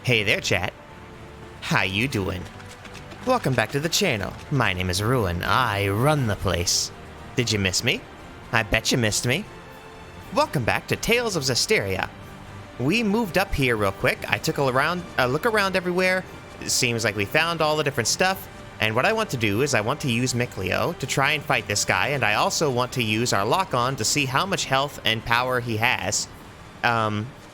Hey there, chat. How you doing? Welcome back to the channel. My name is Ruin. I run the place. Did you miss me? I bet you missed me. Welcome back to Tales of Zestiria. We moved up here real quick. I took a look around everywhere. It seems like we found all the different stuff. And what I want to do is I want to use Mikleo to try and fight this guy, and I also want to use our lock-on to see how much health and power he has.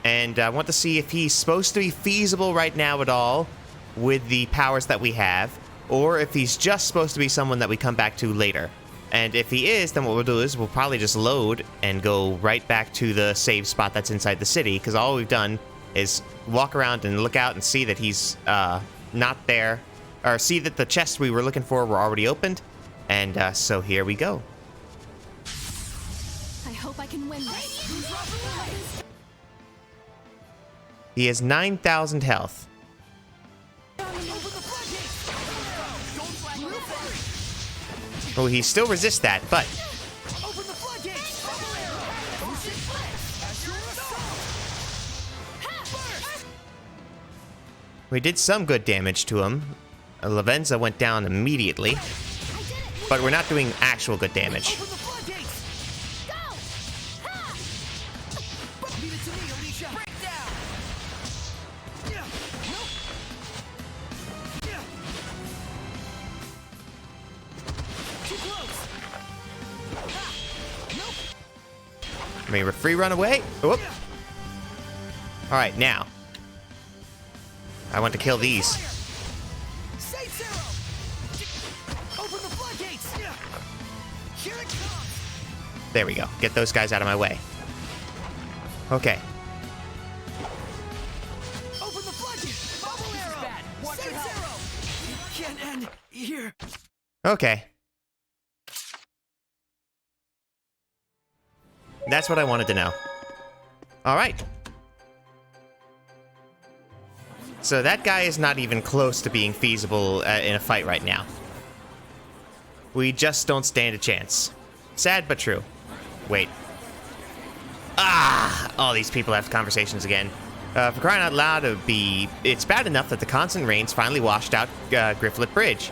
And I want to see if he's supposed to be feasible right now at all with the powers that we have, or if he's just supposed to be someone that we come back to later. And if he is, then what we'll do is we'll probably just load and go right back to the save spot that's inside the city, because all we've done is walk around and look out and see that he's not there, or see that the chests we were looking for were already opened, and so here we go. I hope I can win this. He has 9,000 health. Oh, he still resists that, but... we did some good damage to him. Lavenza went down immediately, but we're not doing actual good damage. May we free run away? Whoop. All right, now I want to kill these. There we go. Get those guys out of my way. Okay. Open the floodgates! Bubble arrow! Watch your arrow! It can't end here. Okay. That's what I wanted to know. All right. So that guy is not even close to being feasible in a fight right now. We just don't stand a chance. Sad but true. Wait. Ah! All these people have conversations again. For crying out loud, it's bad enough that the constant rains finally washed out Grifflet Bridge.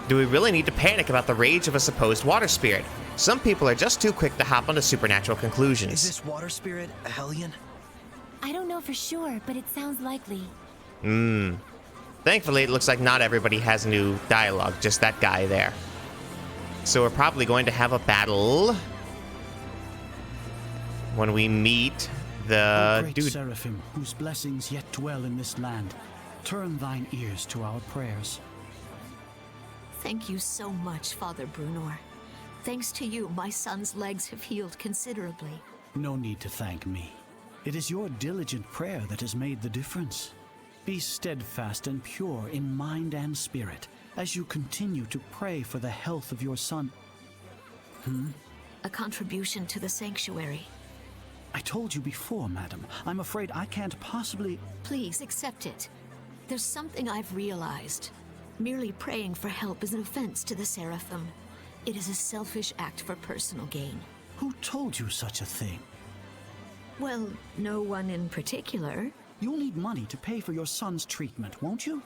Do we really need to panic about the rage of a supposed water spirit? Some people are just too quick to hop onto supernatural conclusions. Is this water spirit a Hellion? I don't know for sure, but it sounds likely. Thankfully, it looks like not everybody has new dialogue, just that guy there. So we're probably going to have a battle when we meet the great dude. Seraphim, whose blessings yet dwell in this land, turn thine ears to our prayers. Thank you so much, Father Brunor. Thanks to you, my son's legs have healed considerably. No need to thank me. It is your diligent prayer that has made the difference. Be steadfast and pure in mind and spirit as you continue to pray for the health of your son. A contribution to the sanctuary. I told you before, madam. I'm afraid I can't possibly... Please accept it. There's something I've realized. Merely praying for help is an offense to the Seraphim. It is a selfish act for personal gain. Who told you such a thing? Well, no one in particular. You'll need money to pay for your son's treatment, won't you?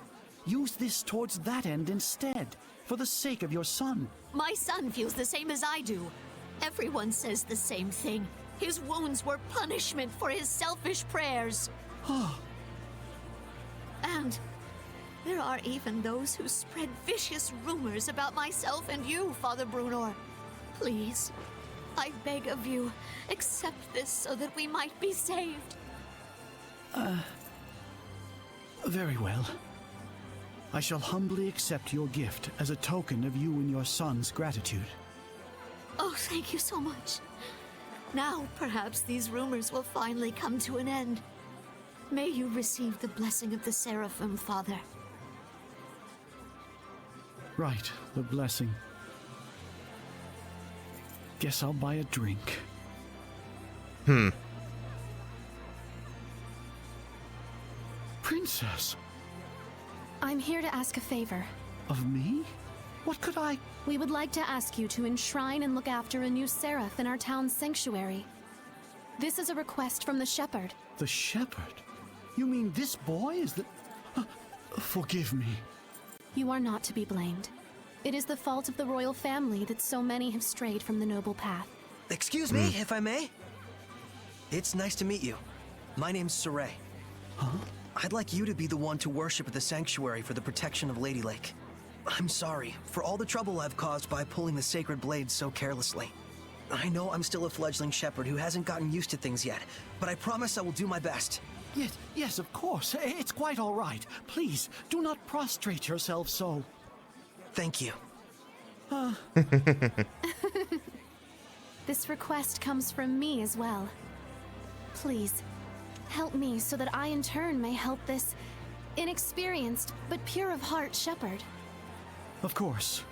Use this towards that end instead, for the sake of your son. My son feels the same as I do. Everyone says the same thing. His wounds were punishment for his selfish prayers. And there are even those who spread vicious rumors about myself and you, Father Brunor. Please, I beg of you, accept this so that we might be saved. Very well. I shall humbly accept your gift as a token of you and your son's gratitude. Oh, thank you so much. Now, perhaps these rumors will finally come to an end. May you receive the blessing of the Seraphim, Father. Right, the blessing. Guess I'll buy a drink. Princess, I'm here to ask a favor. of me? What could I... We would like to ask you to enshrine and look after a new seraph in our town's sanctuary. This is a request from the shepherd. The shepherd? You mean this boy is the... Forgive me. You are not to be blamed. It is the fault of the royal family that so many have strayed from the noble path. Excuse me, if I may? It's nice to meet you. My name's Saray. Huh? I'd like you to be the one to worship at the sanctuary for the protection of Lady Lake. I'm sorry for all the trouble I've caused by pulling the sacred blade so carelessly. I know I'm still a fledgling shepherd who hasn't gotten used to things yet, but I promise I will do my best. Yes, of course. It's quite all right. Please, do not prostrate yourself so. Thank you. This request comes from me as well. Please, help me so that I in turn may help this inexperienced but pure of heart shepherd. Of course.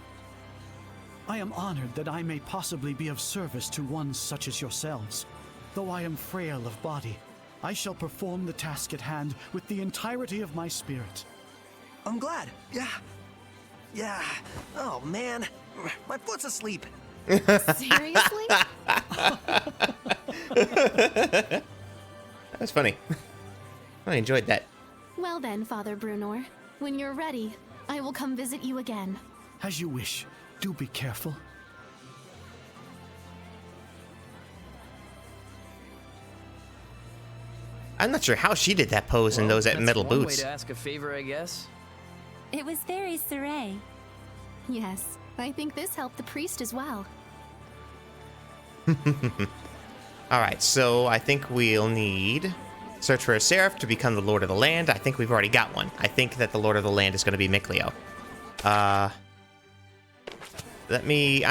I am honored that I may possibly be of service to one such as yourselves. Though I am frail of body, I shall perform the task at hand with the entirety of my spirit. I'm glad. Yeah. Oh, man. My foot's asleep. Seriously? That's funny. I enjoyed that. Well then, Father Brunor, when you're ready, I will come visit you again. As you wish. Do be careful. I'm not sure how she did that pose in those metal One way boots. to ask a favor, I guess. It was very Saray. Yes, I think this helped the priest as well. Alright, so I think we'll need... Search for a seraph to become the Lord of the Land. I think we've already got one. I think that the Lord of the Land is going to be Mikleo. I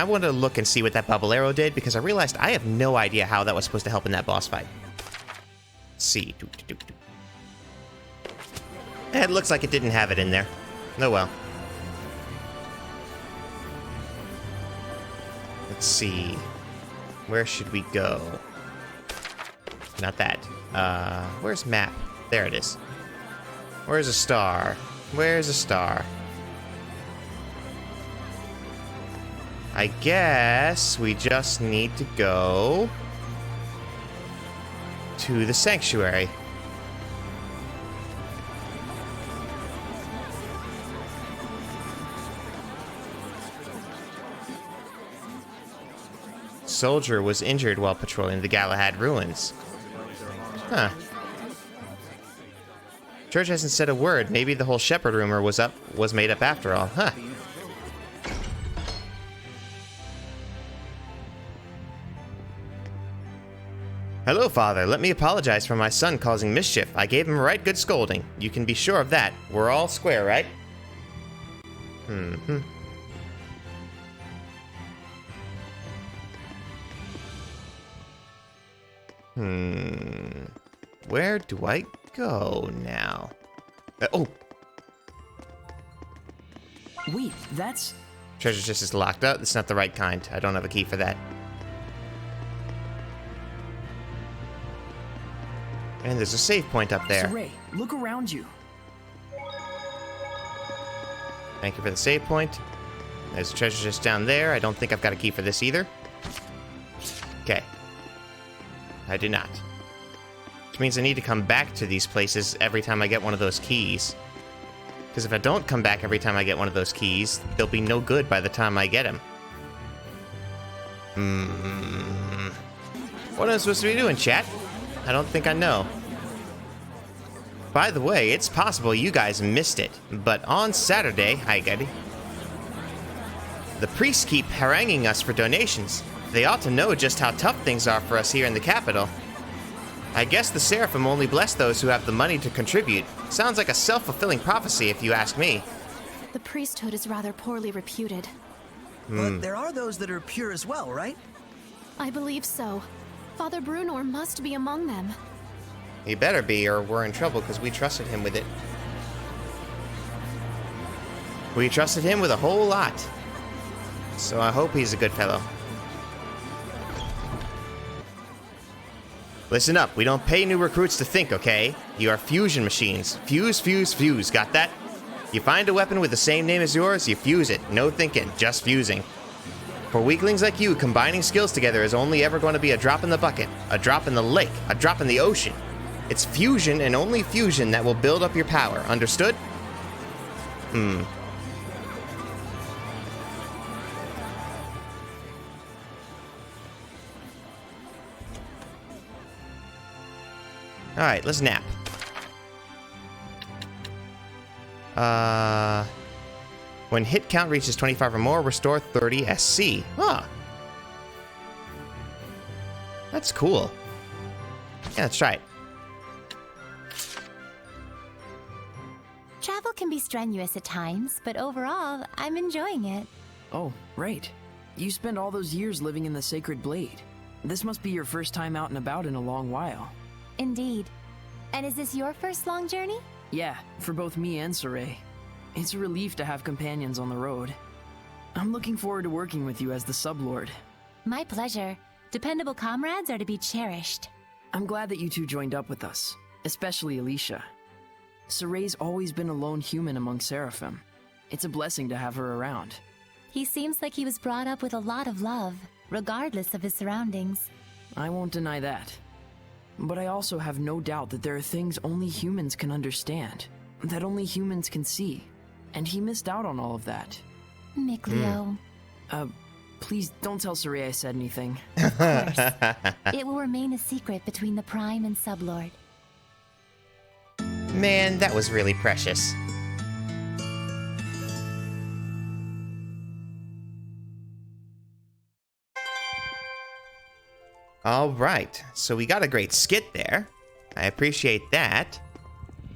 want to look and see what that bubble arrow did, because I realized I have no idea how that was supposed to help in that boss fight. Let's see. It looks like it didn't have it in there. Oh well. Let's see. Where should we go? Not that. Where's map? There it is. Where's a star? Where's a star? I guess we just need to go to the sanctuary. Soldier was injured while patrolling the Galahad ruins. Huh. Church hasn't said a word. Maybe the whole shepherd rumor was made up after all. Huh. Hello, Father. Let me apologize for my son causing mischief. I gave him a right good scolding. You can be sure of that. We're all square, right? Where do I go now? Oh! Wait, that's... Treasure chest is locked up. It's not the right kind. I don't have a key for that. And there's a save point up there. Saray, look around you. Thank you for the save point. There's a treasure chest down there. I don't think I've got a key for this either. Okay. I do not. Which means I need to come back to these places every time I get one of those keys. Because if I don't come back every time I get one of those keys, they'll be no good by the time I get them. What am I supposed to be doing, chat? I don't think I know. By the way, it's possible you guys missed it, but on Saturday, hi Gabby, the priests keep haranguing us for donations. They ought to know just how tough things are for us here in the capital. I guess the Seraphim only bless those who have the money to contribute. Sounds like a self-fulfilling prophecy if you ask me. The priesthood is rather poorly reputed. But there are those that are pure as well, right? I believe so. Father Brunor must be among them. He better be, or we're in trouble because we trusted him with it. We trusted him with a whole lot. So I hope he's a good fellow. Listen up, we don't pay new recruits to think, okay? You are fusion machines. Fuse, fuse, fuse. Got that? You find a weapon with the same name as yours, you fuse it. No thinking, just fusing. For weaklings like you, combining skills together is only ever going to be a drop in the bucket, a drop in the lake, a drop in the ocean. It's fusion and only fusion that will build up your power, understood? Alright, let's nap. When hit count reaches 25 or more, restore 30 SC. Huh. That's cool. Yeah, let's try it. Travel can be strenuous at times, but overall, I'm enjoying it. Oh, right. You spent all those years living in the Sacred Blade. This must be your first time out and about in a long while. Indeed. And is this your first long journey? Yeah, for both me and Saray. It's a relief to have companions on the road. I'm looking forward to working with you as the Sublord. My pleasure. Dependable comrades are to be cherished. I'm glad that you two joined up with us, especially Alicia. Saray's always been a lone human among Seraphim. It's a blessing to have her around. He seems like he was brought up with a lot of love, regardless of his surroundings. I won't deny that. But I also have no doubt that there are things only humans can understand, that only humans can see, and he missed out on all of that. Mikleo. Please don't tell Saray I said anything. Of course. It will remain a secret between the Prime and Sublord. Man, that was really precious. Alright, so we got a great skit there. I appreciate that.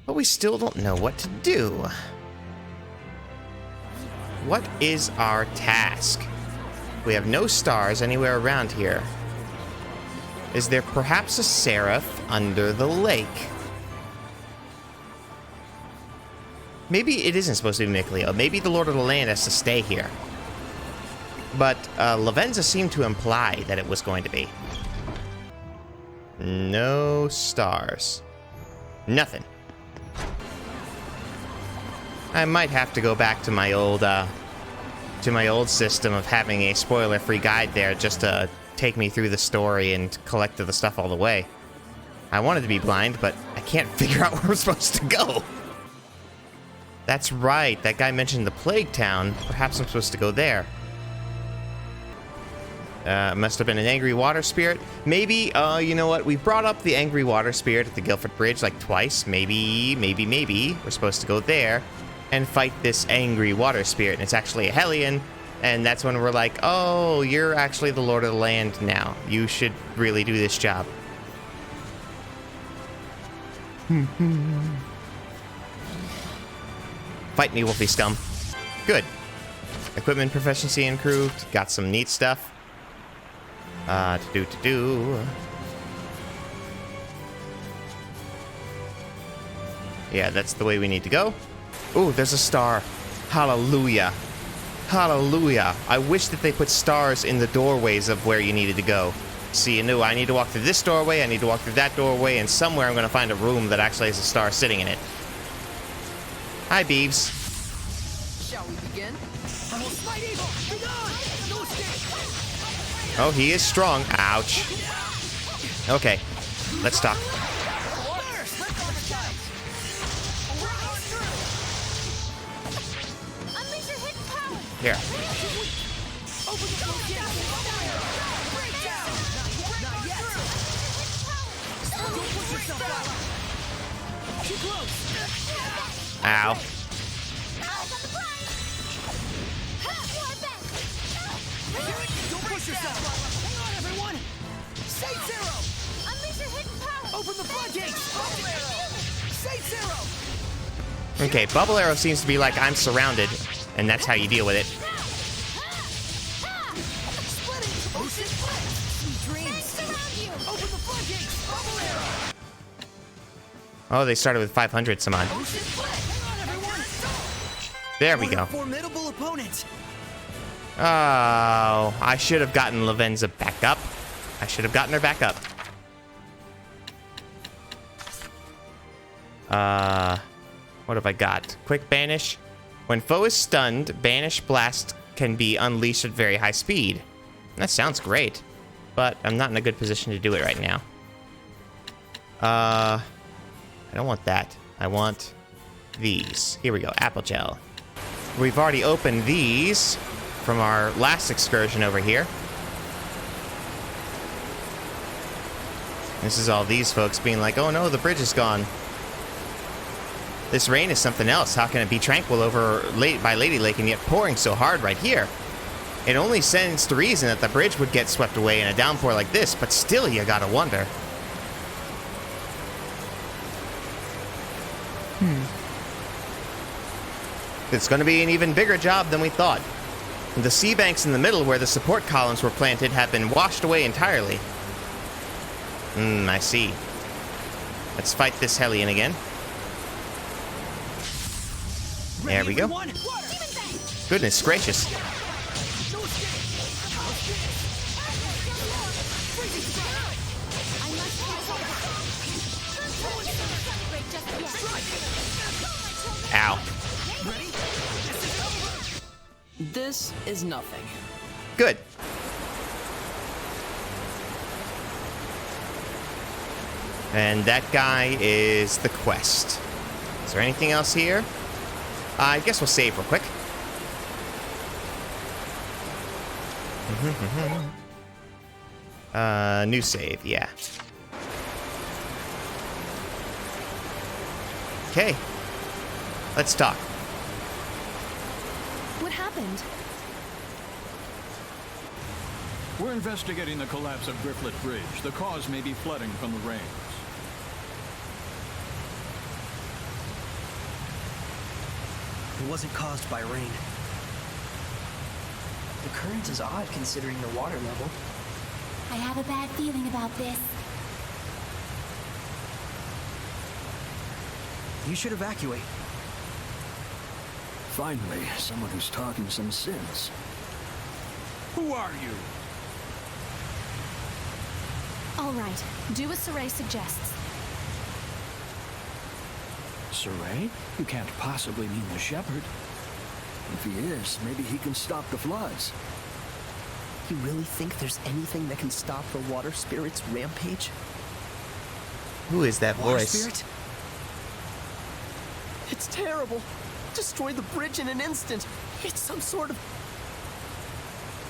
But we still don't know what to do. What is our task? We have no stars anywhere around here. Is there perhaps a seraph under the lake? Maybe it isn't supposed to be Mikleo. Maybe the Lord of the Land has to stay here. But Lavenza seemed to imply that it was going to be. No stars. Nothing. I might have to go back to my old system of having a spoiler-free guide there just to take me through the story and collect the stuff all the way. I wanted to be blind, but I can't figure out where we're supposed to go. That's right, that guy mentioned the Plague Town. Perhaps I'm supposed to go there. Must have been an angry water spirit. Maybe, you know what? We brought up the angry water spirit at the Guilford Bridge like twice. Maybe we're supposed to go there and fight this angry water spirit. And it's actually a Hellion. And that's when we're like, oh, you're actually the Lord of the Land now. You should really do this job. Fight me, Wolfie Scum. Good. Equipment proficiency improved. Got some neat stuff. To do. Yeah, that's the way we need to go. Ooh, there's a star. Hallelujah. Hallelujah. I wish that they put stars in the doorways of where you needed to go. See, I need to walk through this doorway, I need to walk through that doorway, and somewhere I'm going to find a room that actually has a star sitting in it. Hi, Beeves. Shall we begin? Oh, he is strong. Ouch. Okay, let's talk. Here. Ow. Don't push yourself! Hang on, everyone! Save Zero! Unleash your hidden power! Open the floodgates! Bubble Arrow! Save Zero! Okay, Bubble Arrow seems to be like I'm surrounded, and that's how you deal with it. Split it! Ocean split! Sweet dreams! Surround you! Open the floodgates! Bubble Arrow! Oh, they started with 500 some odd. Ocean split! Hang on, everyone! There we go. Formidable opponent! Oh, I should have gotten Lavenza back up. I should have gotten her back up. What have I got? Quick Banish. When foe is stunned, Banish Blast can be unleashed at very high speed. That sounds great, but I'm not in a good position to do it right now. I don't want that. I want these. Here we go. Apple Gel. We've already opened these from our last excursion over here. This is all these folks being like, oh no, the bridge is gone. This rain is something else. How can it be tranquil over by Lady Lake and yet pouring so hard right here? It only stands to reason that the bridge would get swept away in a downpour like this, but still you gotta wonder. It's gonna be an even bigger job than we thought. The sea banks in the middle where the support columns were planted have been washed away entirely. I see. Let's fight this Hellion again. There we go. Goodness gracious. Ow. This is nothing. Good. And that guy is the quest. Is there anything else here? I guess we'll save real quick. New save, yeah. Okay. Let's talk. What happened? We're investigating the collapse of Grifflet Bridge. The cause may be flooding from the rains. It wasn't caused by rain. The current is odd considering the water level. I have a bad feeling about this. You should evacuate. Finally, someone who's talking some sense. Who are you? All right, do as Saray suggests. Saray? You can't possibly mean the shepherd. If he is, maybe he can stop the floods. You really think there's anything that can stop the water spirit's rampage? Who is that Water voice? spirit? It's terrible. Destroyed the bridge in an instant. It's some sort of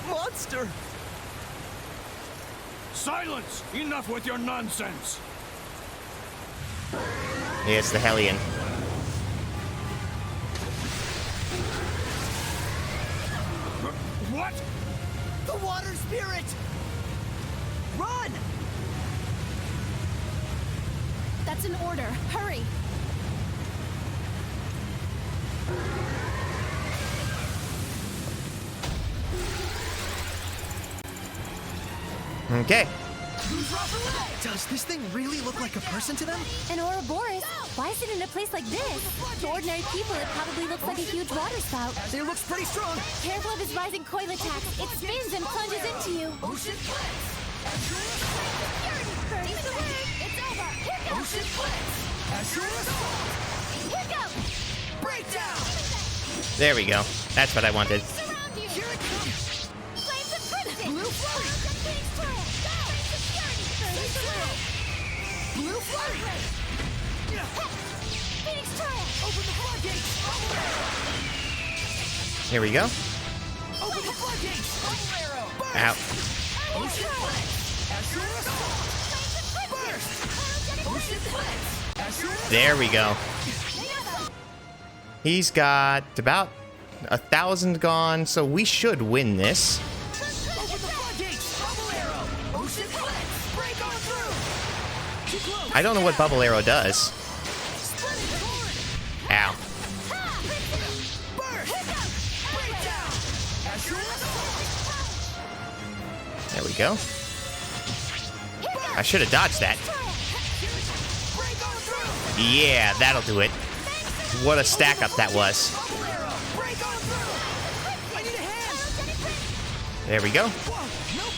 monster. Silence! Enough with your nonsense! Yeah, it's the Hellion. What? The water spirit! Run! That's an order. Hurry! Okay. Does this thing really look like a person to them? An Ouroboros? Why is it in a place like this? To ordinary people, it probably looks like a huge water spout. It looks pretty strong. Careful of his rising coil attack. It spins and plunges into you. Ocean Blitz! It's over! Here goes! Ocean Blitz! Here goes! Breakdown! There we go. That's what I wanted. Surround you! Here it comes! Flames of Crimson! Blue Flurry! Blue Flurry! Phoenix Trial! Open the floodgates! Here we go. Open the floodgates! Bubble arrow! Burst! Ow. Ocean Blitz! Azure Assault! Burst! Ocean Blitz! Azure Assault! There we go. He's got about 1,000 gone, so we should win this. Open the floodgates! Bubble arrow! Ocean Blitz! Break on through! Too close! I don't know what Bubble Arrow does. Splendid torrent! Ow. Burst! Breakdown! Azure Assault! There we go. I should have dodged that. Break on through! Yeah, that'll do it. What a stack up that was. Bubble arrow! Break on through! I need a hand! There we go. Whoa! Nope!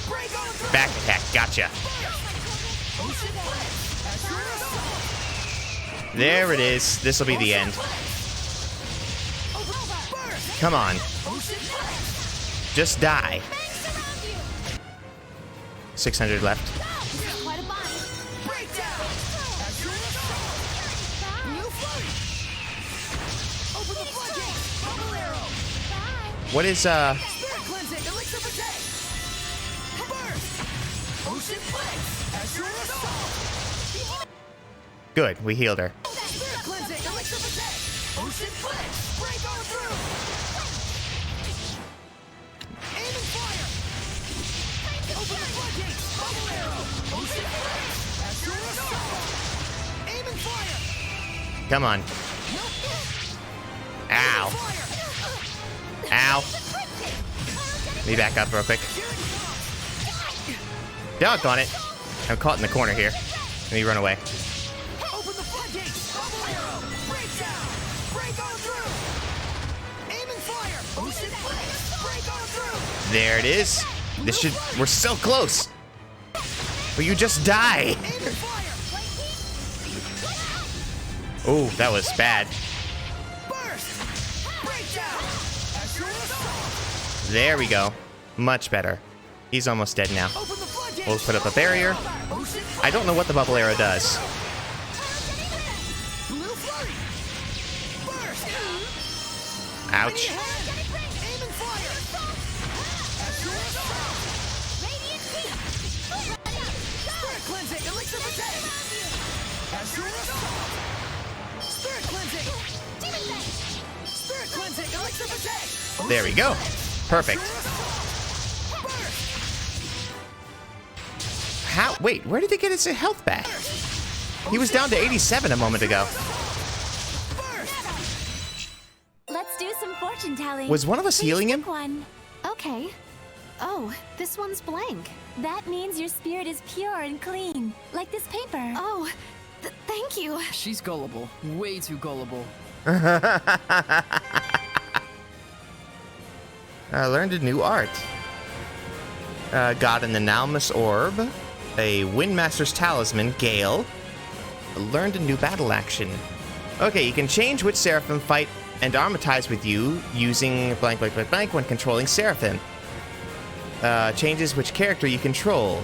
Break on through! Back attack. Gotcha. Ocean Blitz! Azure Assault! There it is. This'll be the end. Come on. Ocean Blitz! Just die. 600 left. Quite a body. Breakdown! Azure Assault! Blue Flurry! Open the floodgates! What is, Spirit cleansing, elixir protect! Burst! Ocean place! As your assault! Good, we healed her. Spirit cleansing, elixir protect! Ocean place! Break on through! Aim and fire! Open the floodgates! Bubble arrow! Ocean place! As your assault! Aim and fire! Come on. Ow. Ow. Let me back up real quick. Doggone it. I'm caught in the corner here. Let me run away. Open the floodgates! Bubble arrow! Break down! Break on through! Aim and fire! Ocean place! Break on through! There it is. This should... We're so close. Will you just die? Aim and fire! Oh, that was bad. Burst! Break down! As your assault! There we go. Much better. He's almost dead now. Open the floodgates! We'll put up a barrier. Ocean I don't know what the bubble arrow does. Blue flurry! Burst! Ouch. Aim and fire! As your assault! Spirit cleansing, elixir protect! As your assault! Spirit cleansing! Spirit cleansing, elixir protect! There we go. Perfect. How? Wait, where did he get his health back? He was down to 87 a moment ago. Let's do some fortune telling. Was one of us Please healing him? pick one. Okay. Oh, this one's blank. That means your spirit is pure and clean, like this paper. Oh, thank you. She's gullible. Way too gullible. I learned a new art. Got an Analmus Orb, a Windmaster's Talisman, Gale. Learned a new battle action. Okay, you can change which Seraphim fight and armatize with you using blank blank blank blank when controlling Seraphim. Changes which character you control.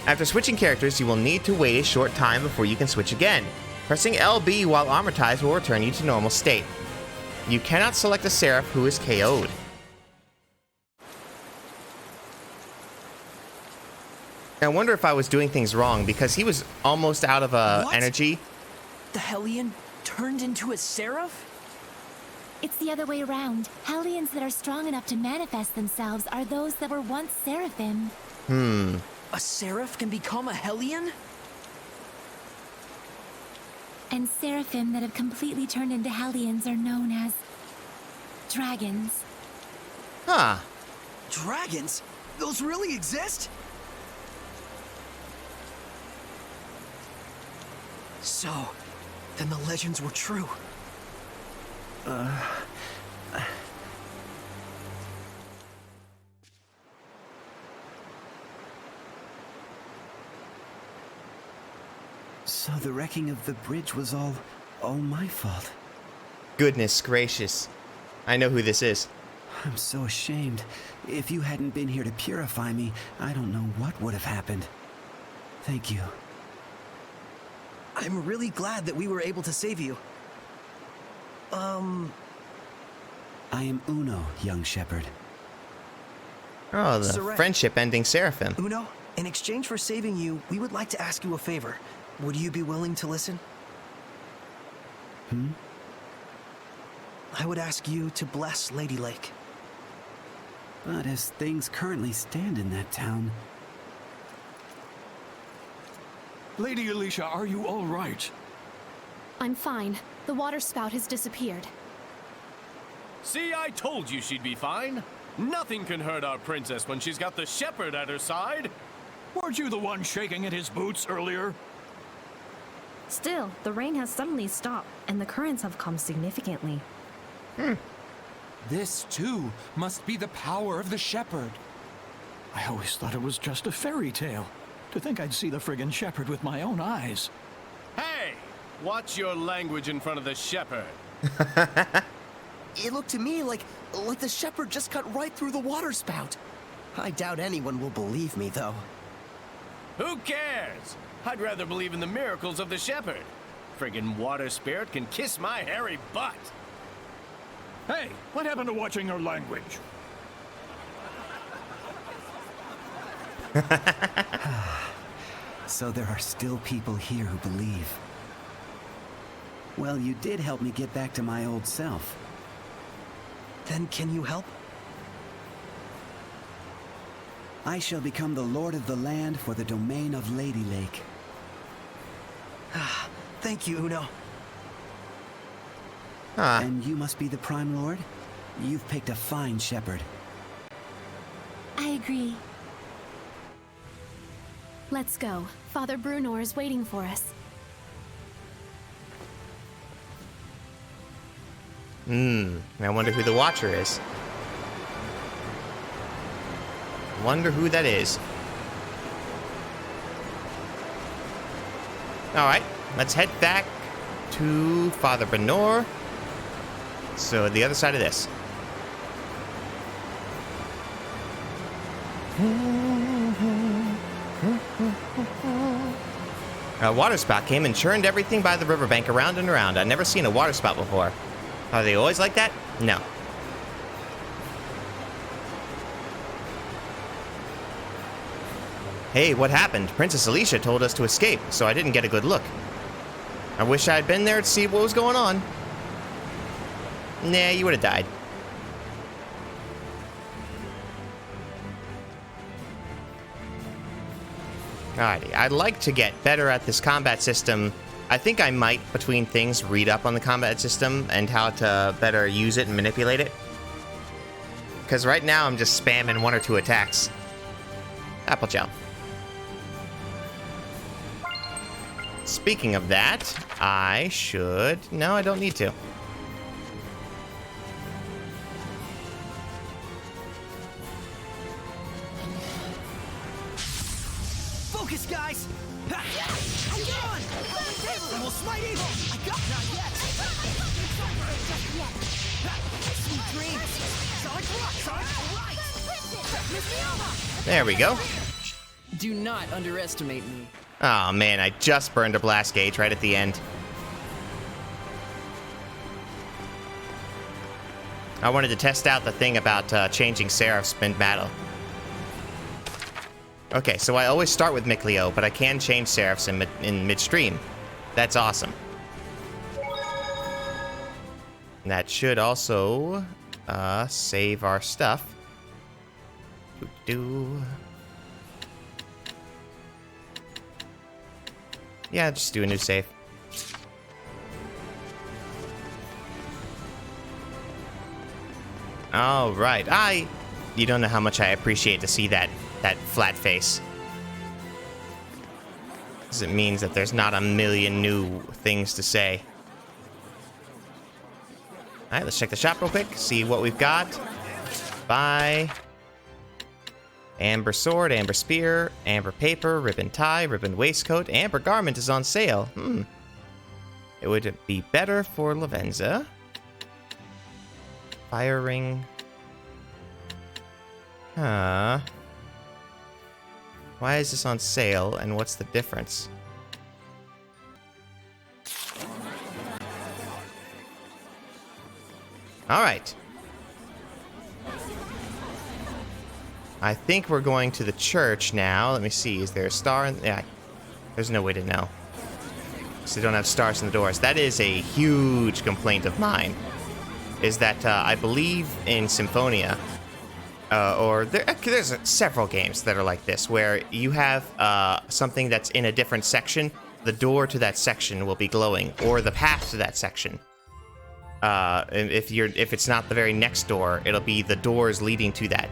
After switching characters, you will need to wait a short time before you can switch again. Pressing LB while armatized will return you to normal state. You cannot select a Seraph who is KO'd. I wonder if I was doing things wrong, because he was almost out of What? energy. The Hellion turned into a seraph? It's the other way around. Hellions that are strong enough to manifest themselves are those that were once seraphim. A seraph can become a Hellion? And seraphim that have completely turned into hellions are known as dragons. Huh. Dragons? Those really exist? So, then the legends were true. So the wrecking of the bridge was all my fault. Goodness gracious. I know who this is. I'm so ashamed. If you hadn't been here to purify me, I don't know what would have happened. Thank you. I'm really glad that we were able to save you. I am Uno, young shepherd. Oh, the Sarai. friendship-ending Seraphim. Uno, in exchange for saving you, we would like to ask you a favor. Would you be willing to listen? I would ask you to bless Lady Lake. But as things currently stand in that town, Lady Alicia, are you all right? I'm fine. The water spout has disappeared. See, I told you she'd be fine. Nothing can hurt our princess when she's got the shepherd at her side. Weren't you the one shaking at his boots earlier? Still, the rain has suddenly stopped, and the currents have calmed significantly. This, too, must be the power of the shepherd. I always thought it was just a fairy tale. To think I'd see the friggin' shepherd with my own eyes. Hey, watch your language in front of the shepherd. It looked to me like the shepherd just cut right through the water spout. I doubt anyone will believe me, though. Who cares? I'd rather believe in the miracles of the shepherd. Friggin' water spirit can kiss my hairy butt. Hey, what happened to watching your language? So there are still people here who believe. Well, you did help me get back to my old self. Then can you help? I shall become the Lord of the land for the domain of Lady Lake. Thank you, Uno. And you must be the Prime Lord? You've picked a fine shepherd. I agree. Let's go. Father Brunor is waiting for us. I wonder who the Watcher is. Wonder who that is. Alright, let's head back to Father Brunor. So, the other side of this. A water spout came and churned everything by the riverbank around and around. I'd never seen a water spout before. Are they always like that? No. Hey, what happened? Princess Alicia told us to escape, so I didn't get a good look. I wish I'd been there to see what was going on. Nah, you would have died. Alrighty, I'd like to get better at this combat system. I think I might, between things, read up on the combat system and how to better use it and manipulate it. Because right now I'm just spamming 1 or 2 attacks. Apple gel. Speaking of that, I should... No, I don't need to. Focus, guys! Ha! Get on! I will smite evil! I got not yet! Sweet dreams! Sonic rock! Sonic right! There we go. Do not underestimate me. Oh man, I just burned a blast gauge right at the end. I wanted to test out the thing about changing Seraph's mid-battle. Okay, so I always start with Mikleo, but I can change Seraphs in midstream. That's awesome. And that should also save our stuff. Yeah, just do a new save. All right, you don't know how much I appreciate to see that flat face. Because it means that there's not a million new things to say. All right, let's check the shop real quick, see what we've got. Buy. Amber sword, amber spear, amber paper, ribbon tie, ribbon waistcoat, amber garment is on sale. It would be better for Lavenza. Fire ring. Why is this on sale, and what's the difference? Alright. I think we're going to the church now. Let me see. Is there a star in... Yeah. There's no way to know. So they don't have stars in the doors. That is a huge complaint of mine. Is that I believe in Symphonia... there's several games that are like this, where you have something that's in a different section. The door to that section will be glowing, or the path to that section. And if it's not the very next door, it'll be the doors leading to that.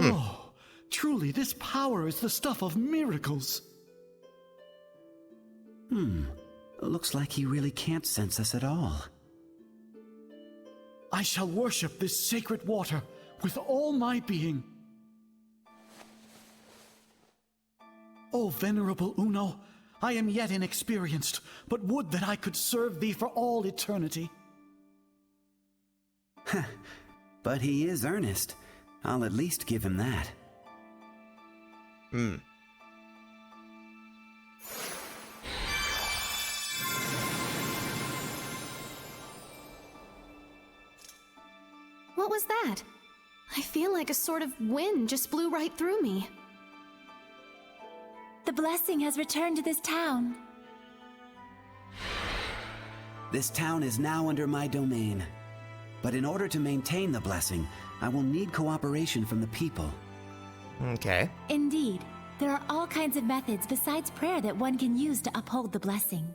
Oh, truly, this power is the stuff of miracles. Looks like he really can't sense us at all. I shall worship this sacred water with all my being. O venerable Uno, I am yet inexperienced, but would that I could serve thee for all eternity. But he is earnest. I'll at least give him that. What was that? I feel like a sort of wind just blew right through me. The blessing has returned to this town. This town is now under my domain. But in order to maintain the blessing, I will need cooperation from the people. Okay. Indeed, there are all kinds of methods besides prayer that one can use to uphold the blessing.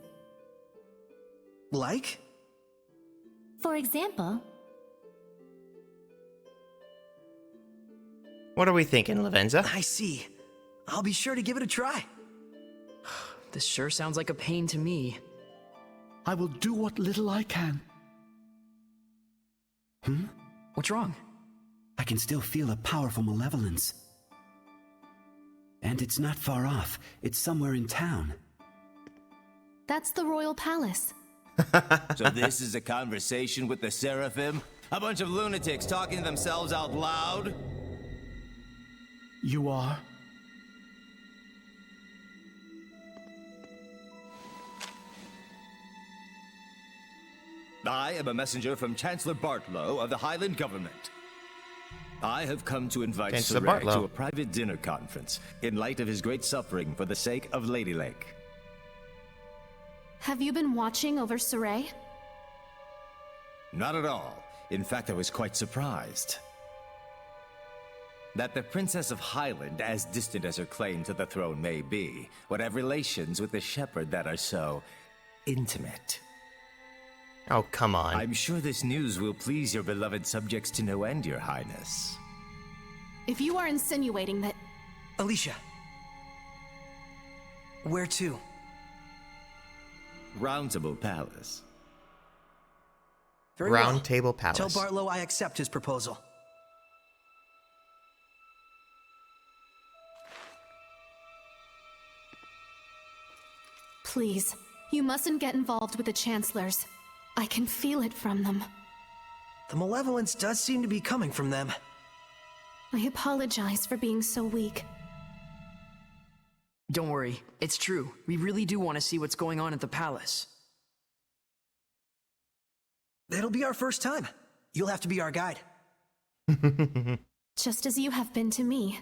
Like? For example, What are we thinking, Lavenza? I see. I'll be sure to give it a try. This sure sounds like a pain to me. I will do what little I can. What's wrong? I can still feel a powerful malevolence. And it's not far off. It's somewhere in town. That's the royal palace. So this is a conversation with the Seraphim? A bunch of lunatics talking to themselves out loud? You are? I am a messenger from Chancellor Bartlow of the Highland government. I have come to invite Chancellor Saray Bartlow to a private dinner conference in light of his great suffering for the sake of Lady Lake. Have you been watching over Saray? Not at all. In fact, I was quite surprised. That the Princess of Highland, as distant as her claim to the throne may be, would have relations with the shepherd that are so intimate. Oh, come on. I'm sure this news will please your beloved subjects to no end, Your Highness. If you are insinuating that... Alicia. Where to? Round Table Palace. Very Round well. Table Palace. Tell Bartlow I accept his proposal. Please, you mustn't get involved with the Chancellors. I can feel it from them. The malevolence does seem to be coming from them. I apologize for being so weak. Don't worry, it's true. We really do want to see what's going on at the palace. It'll be our first time. You'll have to be our guide. Just as you have been to me.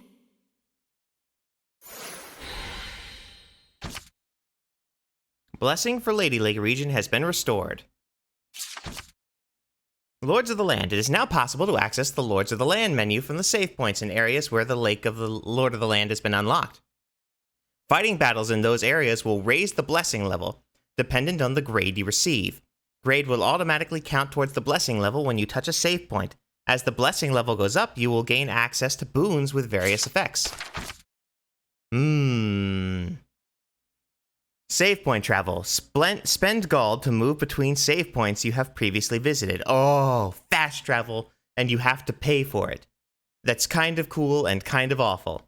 Blessing for Lady Lake region has been restored. Lords of the Land. It is now possible to access the Lords of the Land menu from the save points in areas where the Lake of the Lord of the Land has been unlocked. Fighting battles in those areas will raise the blessing level, dependent on the grade you receive. Grade will automatically count towards the blessing level when you touch a save point. As the blessing level goes up, you will gain access to boons with various effects. Save point travel. Spend gold to move between save points you have previously visited. Oh, fast travel, and you have to pay for it. That's kind of cool and kind of awful.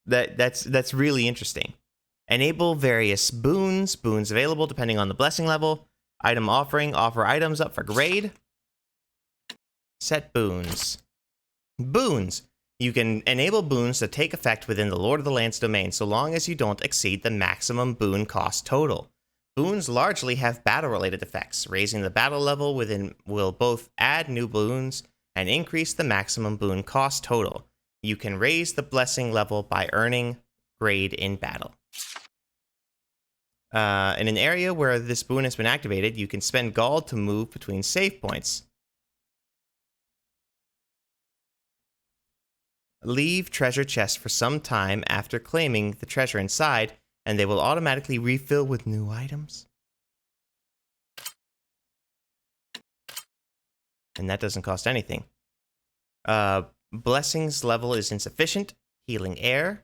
That's really interesting. Enable various boons. Boons available depending on the blessing level. Item offering. Offer items up for grade. Set boons. Boons. You can enable boons to take effect within the Lord of the Land's domain so long as you don't exceed the maximum boon cost total. Boons largely have battle-related effects. Raising the battle level within will both add new boons and increase the maximum boon cost total. You can raise the blessing level by earning grade in battle. In an area where this boon has been activated, you can spend gold to move between save points. Leave treasure chests for some time after claiming the treasure inside, and they will automatically refill with new items. And that doesn't cost anything. Blessings level is insufficient. Healing air.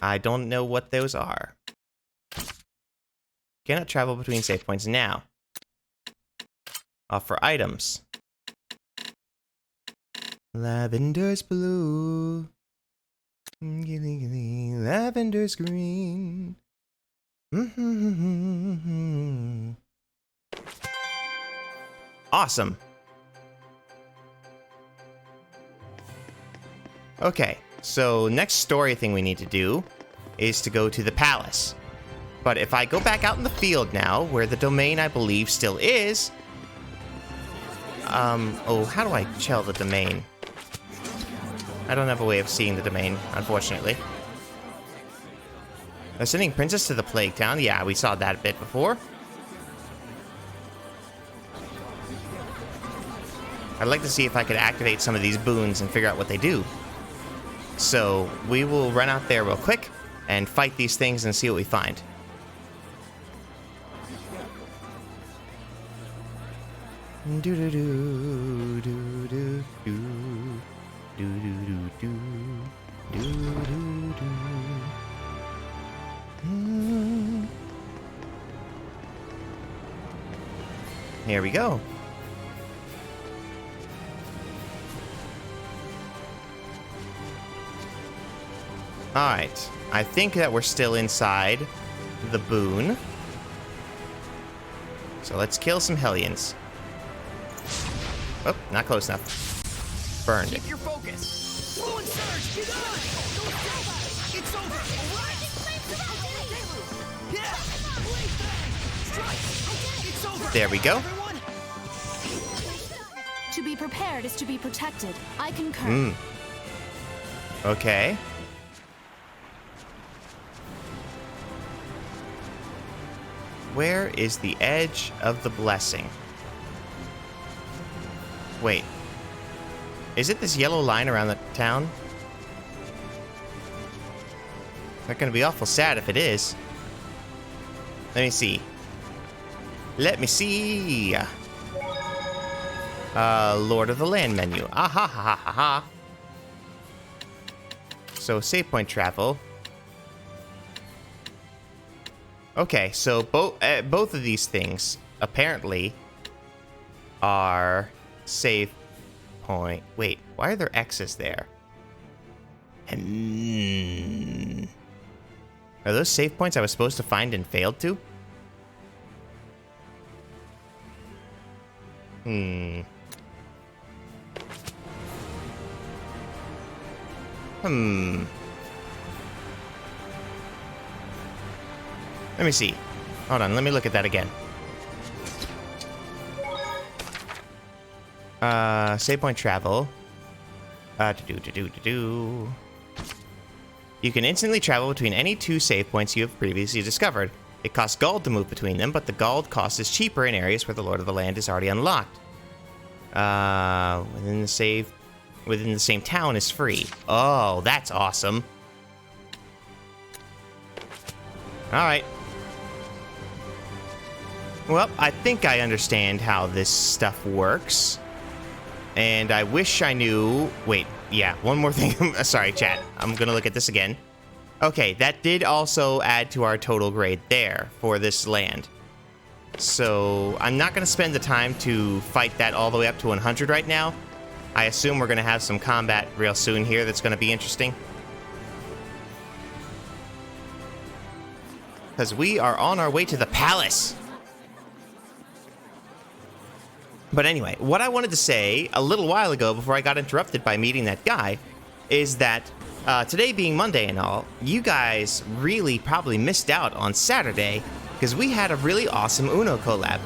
I don't know what those are. Cannot travel between save points now. Offer items. Lavender's blue. Lavender's green. Awesome. Okay, so next story thing we need to do is to go to the palace. But if I go back out in the field now, where the domain I believe still is... oh, how do I tell the domain? I don't have a way of seeing the domain, unfortunately. Sending Princess to the Plague Town. Yeah, we saw that a bit before. I'd like to see if I could activate some of these boons and figure out what they do. So, we will run out there real quick and fight these things and see what we find. Do-do-do, do-do-do, do-do-do-do, do-do-do. Here we go. Alright, I think that we're still inside the boon. So let's kill some Hellions. Oh, not close enough. Burned it. Keep your focus. Flow and surge, get on! It's over, alright? Yeah! Strike! It's over! There we go. To be prepared is to be protected. I concur. Okay. Where is the edge of the blessing? Wait. Is it this yellow line around the town? They're gonna be awful sad if it is. Let me see. Let me see. Lord of the Land menu. Ah ha ha ha ha ha. So, save point travel. Okay, so both of these things apparently are save point. Wait, why are there X's there? Are those save points I was supposed to find and failed to? Let me see. Hold on, let me look at that again. Save point travel. You can instantly travel between any two save points you have previously discovered. It costs gold to move between them, but the gold cost is cheaper in areas where the Lord of the Land is already unlocked. Within the same town is free. Oh, that's awesome. Alright. Well, I think I understand how this stuff works. And I wish I knew... Wait, yeah, one more thing. Sorry, chat. I'm gonna look at this again. Okay, that did also add to our total grade there for this land. So, I'm not gonna spend the time to fight that all the way up to 100 right now. I assume we're gonna have some combat real soon here that's gonna be interesting. Because we are on our way to the palace. But anyway, what I wanted to say a little while ago before I got interrupted by meeting that guy is that today being Monday and all, you guys really probably missed out on Saturday because we had a really awesome Uno collab.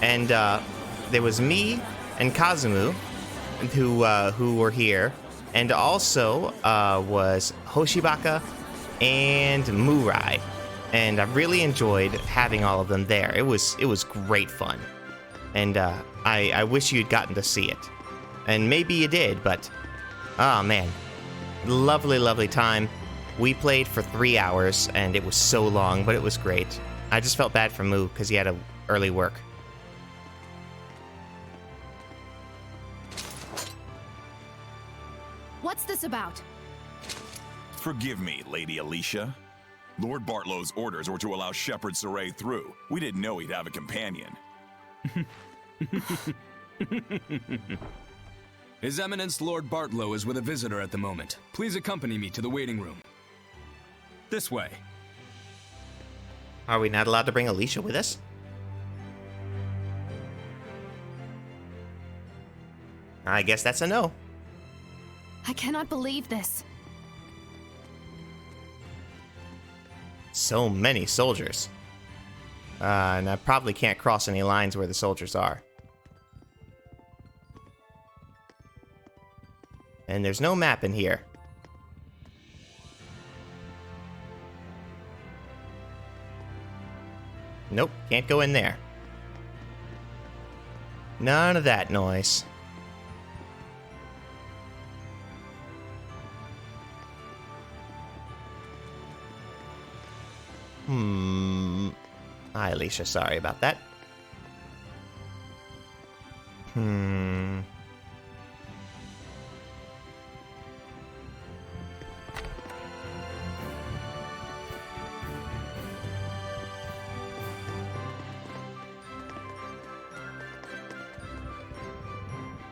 And there was me and Kazumu who were here, and also was Hoshibaka and Murai. And I really enjoyed having all of them there. It was great fun. And I wish you'd gotten to see it. And maybe you did, but... Oh, man. Lovely, lovely time. We played for 3 hours, and it was so long, but it was great. I just felt bad for Moo, because he had a early work. What's this about? Forgive me, Lady Alicia. Lord Bartlow's orders were to allow Shepherd Saray through. We didn't know he'd have a companion. His Eminence Lord Bartlow is with a visitor at the moment. Please accompany me to the waiting room. This way. Are we not allowed to bring Alicia with us? I guess that's a no. I cannot believe this. So many soldiers. And I probably can't cross any lines where the soldiers are. And there's no map in here. Nope, can't go in there. None of that noise. Hi, Alicia. Sorry about that.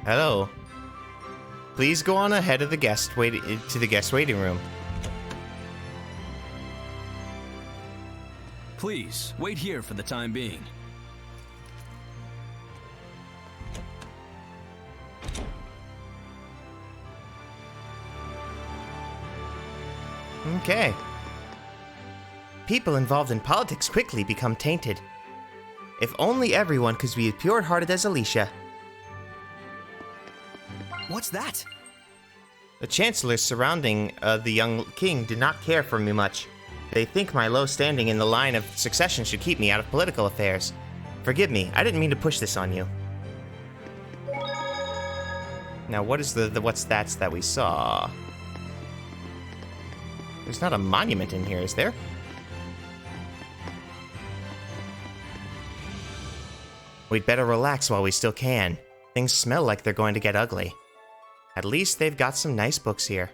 Hello. Please go on ahead of the guest to the guest waiting room. Please, wait here for the time being. Okay. People involved in politics quickly become tainted. If only everyone could be as pure-hearted as Alicia. What's that? The chancellors surrounding the young king do not care for me much. They think my low standing in the line of succession should keep me out of political affairs. Forgive me, I didn't mean to push this on you. Now, what is the what's that's that we saw? There's not a monument in here, is there? We'd better relax while we still can. Things smell like they're going to get ugly. At least they've got some nice books here.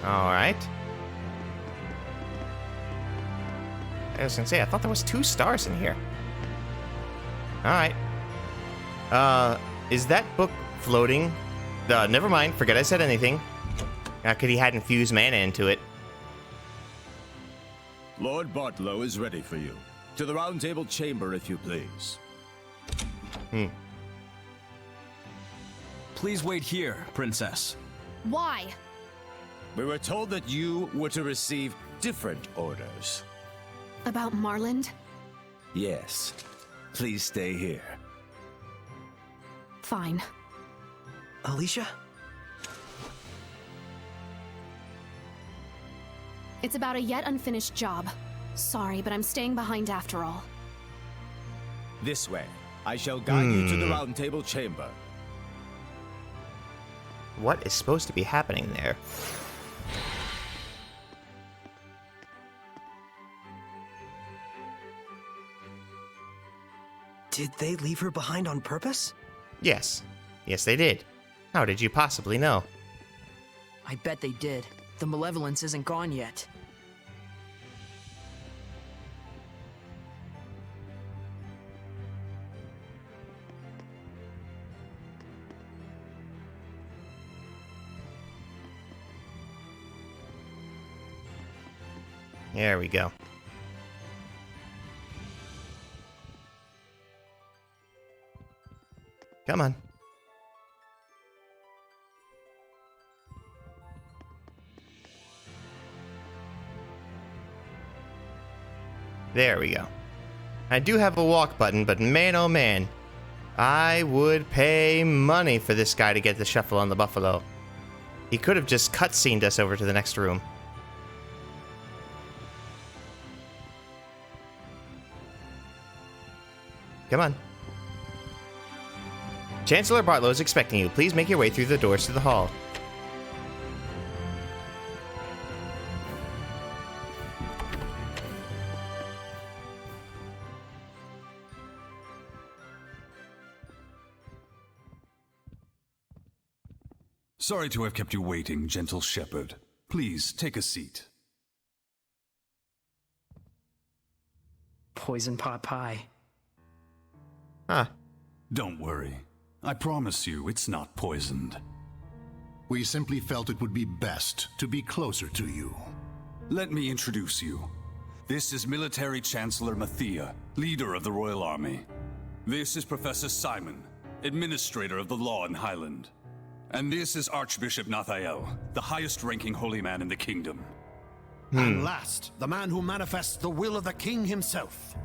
Alright. I was gonna say, I thought there was 2 stars in here. Alright. Is that book floating? Never mind, forget I said anything. Could he had infused mana into it. Lord Bartlow is ready for you. To the Round Table chamber, if you please. Please wait here, Princess. Why? We were told that you were to receive different orders. About Marland? Yes. Please stay here. Fine. Alicia? It's about a yet unfinished job. Sorry, but I'm staying behind after all. This way. I shall guide you to the Round Table chamber. What is supposed to be happening there? Did they leave her behind on purpose? Yes. Yes, they did. How did you possibly know? I bet they did. The malevolence isn't gone yet. There we go. Come on. There we go. I do have a walk button, but man oh man, I would pay money for this guy to get the shuffle on the buffalo. He could have just cutscened us over to the next room. Come on. Chancellor Bartlow is expecting you. Please make your way through the doors to the hall. Sorry to have kept you waiting, gentle shepherd. Please, take a seat. Poison pot pie. Huh. Don't worry. I promise you it's not poisoned. We simply felt it would be best to be closer to you. Let me introduce you. This is Military Chancellor Mathia, leader of the Royal Army. This is Professor Simon, administrator of the law in Highland. And this is Archbishop Nathael, the highest-ranking holy man in the kingdom. And last, the man who manifests the will of the king himself.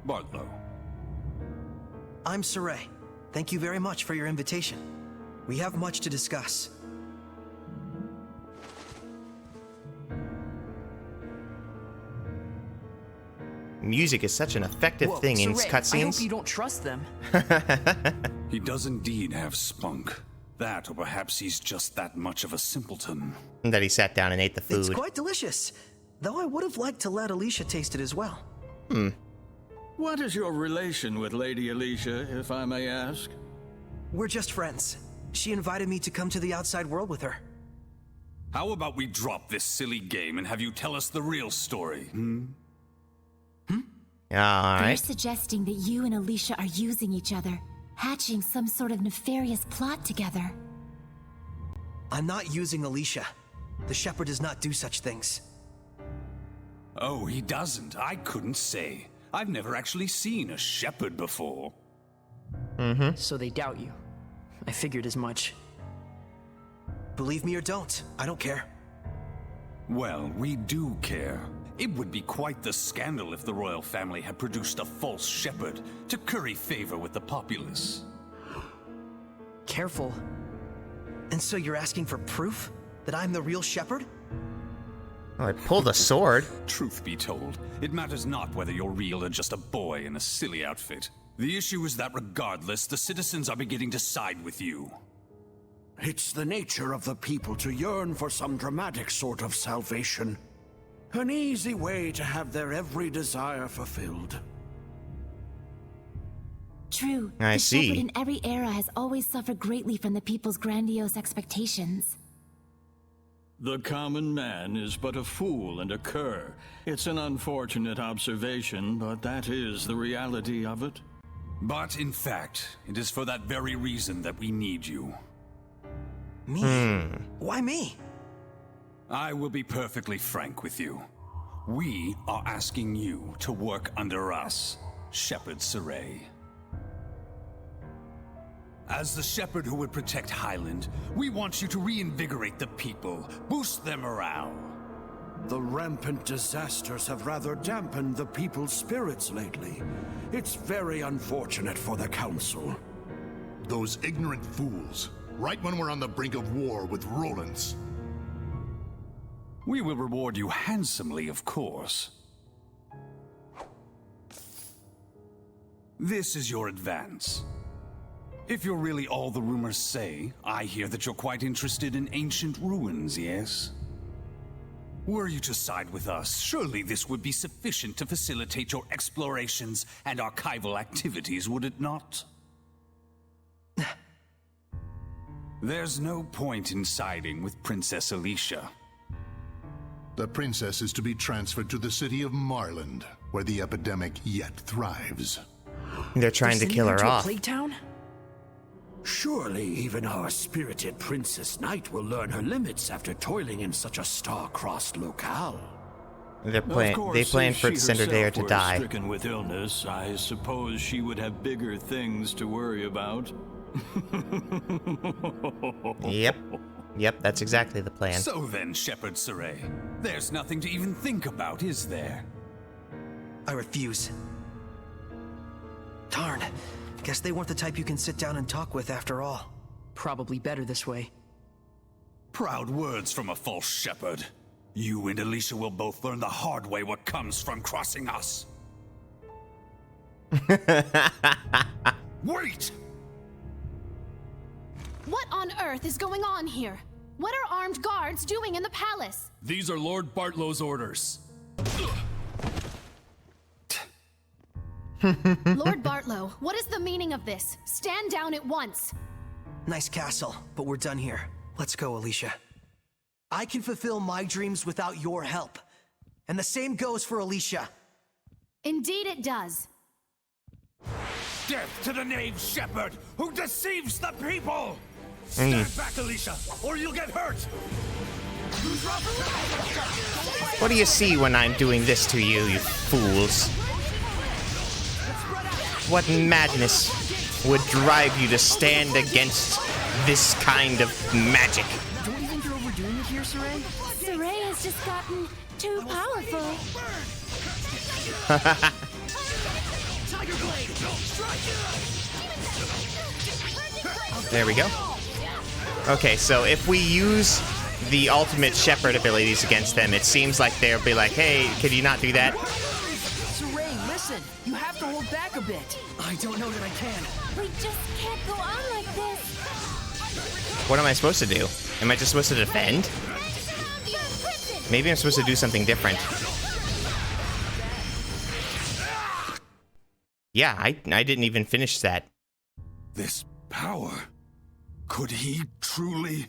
Bartlow. I'm Saray. Thank you very much for your invitation. We have much to discuss. Music is such an effective thing in cutscenes. I hope you don't trust them. He does indeed have spunk. That, or perhaps he's just that much of a simpleton. And that he sat down and ate the food. It's quite delicious, though I would have liked to let Alicia taste it as well. What is your relation with Lady Alicia, if I may ask? We're just friends. She invited me to come to the outside world with her. How about we drop this silly game and have you tell us the real story, They're Alright. suggesting that you and Alicia are using each other, hatching some sort of nefarious plot together. I'm not using Alicia. The Shepherd does not do such things. Oh, he doesn't. I couldn't say. I've never actually seen a shepherd before. So they doubt you. I figured as much. Believe me or don't, I don't care. Well, we do care. It would be quite the scandal if the royal family had produced a false shepherd to curry favor with the populace. Careful. And so you're asking for proof that I'm the real Shepherd? Oh, I pulled a sword. Truth be told, it matters not whether you're real or just a boy in a silly outfit. The issue is that regardless, the citizens are beginning to side with you. It's the nature of the people to yearn for some dramatic sort of salvation. An easy way to have their every desire fulfilled. True. I the see. Shepherd in every era has always suffered greatly from the people's grandiose expectations. The common man is but a fool and a cur. It's an unfortunate observation, but that is the reality of it. But in fact, it is for that very reason that we need you. Me? Why me? I will be perfectly frank with you. We are asking you to work under us, Shepherd Saray. As the shepherd who would protect Highland, we want you to reinvigorate the people, boost their morale. The rampant disasters have rather dampened the people's spirits lately. It's very unfortunate for the Council. Those ignorant fools. Right when we're on the brink of war with Roland's. We will reward you handsomely, of course. This is your advance. If you're really all the rumors say, I hear that you're quite interested in ancient ruins, yes? Were you to side with us, surely this would be sufficient to facilitate your explorations and archival activities, would it not? There's no point in siding with Princess Alicia. The princess is to be transferred to the city of Marland, where the epidemic yet thrives. They're trying to kill her off. Plague town? Surely even our spirited Princess Knight will learn her limits after toiling in such a star-crossed locale. They plan for to send her there to die. Stricken with illness, I suppose she would have bigger things to worry about. Yep, that's exactly the plan. So then, Shepherd Saray, there's nothing to even think about, is there? I refuse. Darn. Guess they weren't the type you can sit down and talk with after all. Probably better this way. Proud words from a false shepherd. You and Alicia will both learn the hard way what comes from crossing us. Wait! What on earth is going on here? What are armed guards doing in the palace? These are Lord Bartlow's orders. Lord Bartlow, what is the meaning of this? Stand down at once. Nice castle, but we're done here. Let's go, Alicia. I can fulfill my dreams without your help. And the same goes for Alicia. Indeed it does. Death to the knave shepherd who deceives the people! Stand back, Alicia, or you'll get hurt! What do you see when I'm doing this to you, you fools? What madness. would drive you to stand against this kind of magic? Don't you think you're overdoing it here, Saray? Saray has just gotten too powerful. There we go. Okay, so if we use the ultimate shepherd abilities against them, it seems like they'll be like, hey, could you not do that? Saray, listen. You have to hold back a bit. I don't know that I can. We just can't go on like this. What am I supposed to do? Am I just supposed to defend? Maybe I'm supposed to do something different. Yeah, I didn't even finish that. This power... could he truly...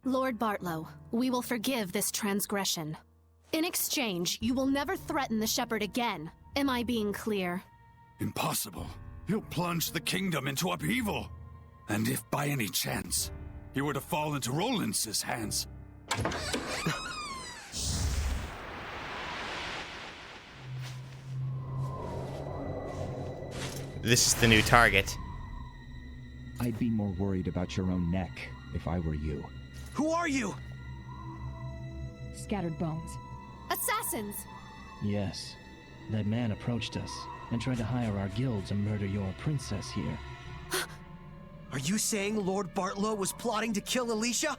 Lord Bartlow, we will forgive this transgression. In exchange, you will never threaten the shepherd again. Am I being clear? Impossible. He'll plunge the kingdom into upheaval. And if by any chance he were to fall into Rollins' hands... This is the new target. I'd be more worried about your own neck if I were you. Who are you? Scattered bones. Assassins! Yes. That man approached us and tried to hire our guild to murder your princess here. Are you saying Lord Bartlow was plotting to kill Alicia?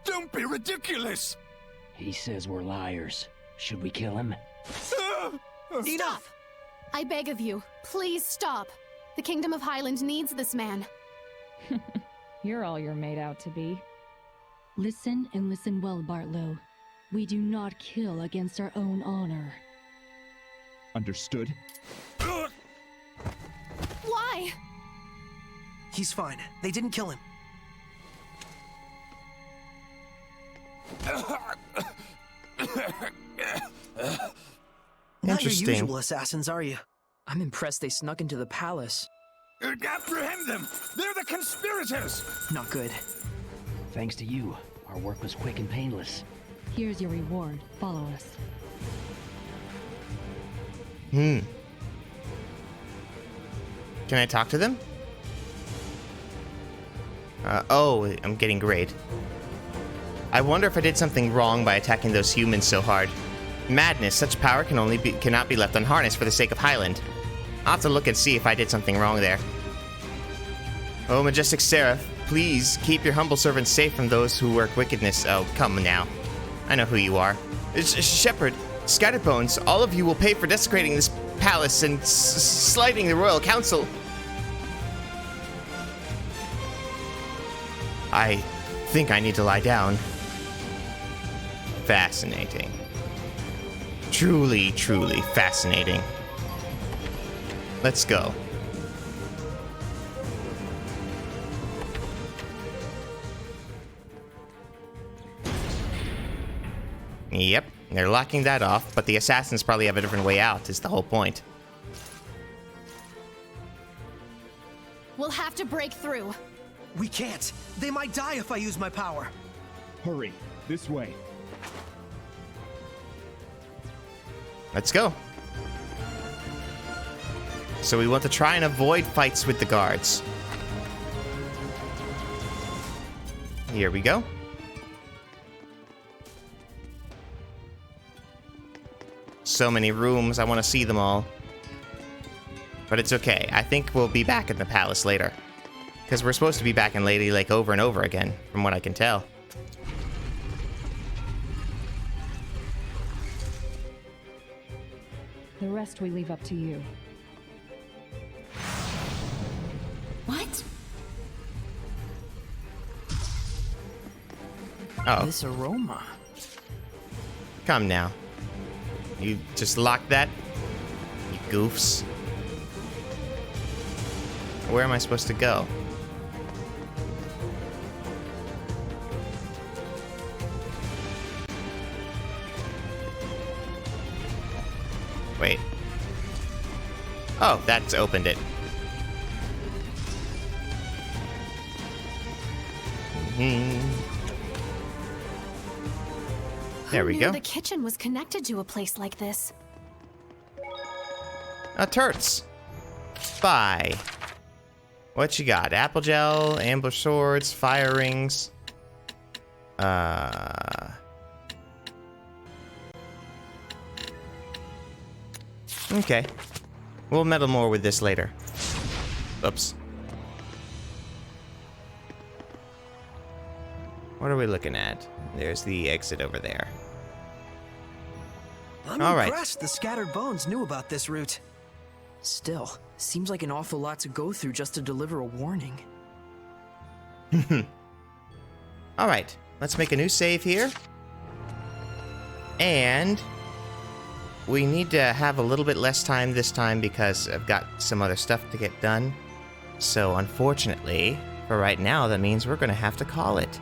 Don't be ridiculous! He says we're liars. Should we kill him? Enough! I beg of you, please stop. The Kingdom of Highland needs this man. You're all you're made out to be. Listen and listen well, Bartlow. We do not kill against our own honor. Understood? Why? He's fine. They didn't kill him. Not your usual assassins, are you? I'm impressed they snuck into the palace. Apprehend them! They're the conspirators! Not good. Thanks to you, our work was quick and painless. Here's your reward. Follow us. Can I talk to them? Oh, I'm getting grade. I wonder if I did something wrong by attacking those humans so hard. Madness, such power cannot be left unharnessed for the sake of Highland. I'll have to look and see if I did something wrong there. Oh, Majestic Seraph, please keep your humble servants safe from those who work wickedness. Oh, come now. I know who you are. Shepherd, Scattered Bones, all of you will pay for desecrating this palace and slighting the royal council. I think I need to lie down. Fascinating. Truly, truly fascinating. Let's go. Yep, they're locking that off, but the assassins probably have a different way out, is the whole point. We'll have to break through. We can't. They might die if I use my power. Hurry, this way. Let's go. So we want to try and avoid fights with the guards. Here we go. So many rooms, I want to see them all. But it's okay. I think we'll be back in the palace later. Because we're supposed to be back in Lady Lake over and over again, from what I can tell. The rest we leave up to you. What? Oh. This aroma. Come now. You just locked that? You goofs. Where am I supposed to go? Wait. Oh, that's opened it. There we go. The kitchen was connected to a place like this. Turts. Bye. What you got? Apple gel, ambush swords, fire rings. Okay. We'll meddle more with this later. Oops. What are we looking at? There's the exit over there. I'm All right. impressed the scattered bones knew about this route. Still, seems like an awful lot to go through just to deliver a warning. Alright, let's make a new save here. And we need to have a little bit less time this time because I've got some other stuff to get done. So unfortunately, for right now, that means we're going to have to call it.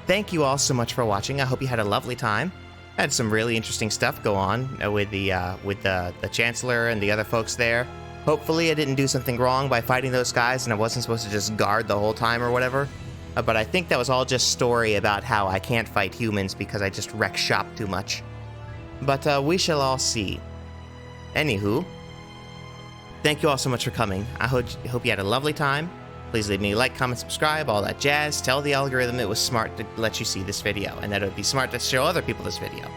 Thank you all so much for watching. I hope you had a lovely time. Had some really interesting stuff go on with the Chancellor and the other folks there. Hopefully I didn't do something wrong by fighting those guys and I wasn't supposed to just guard the whole time or whatever. But I think that was all just story about how I can't fight humans because I just wreck shop too much. But we shall all see. Anywho, thank you all so much for coming. I hope you had a lovely time. Please leave me a like, comment, subscribe, all that jazz. Tell the algorithm it was smart to let you see this video, and that it would be smart to show other people this video.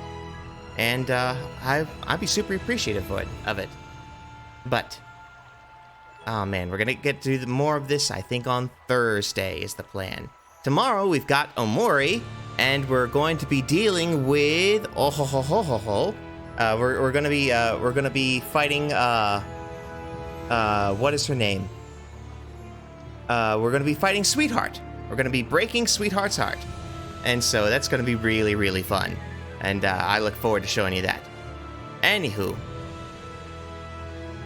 And I'd be super appreciative of it. But, oh man, we're gonna get to more of this, I think, on Thursday is the plan. Tomorrow we've got Omori, and we're going to be dealing with we're gonna be fighting what is her name? We're going to be fighting Sweetheart. We're going to be breaking Sweetheart's heart. And so that's going to be really, really fun. And I look forward to showing you that. Anywho,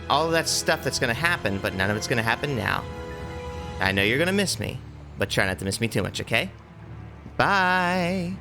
all of that stuff that's going to happen, but none of it's going to happen now. I know you're going to miss me, but try not to miss me too much, okay? Bye!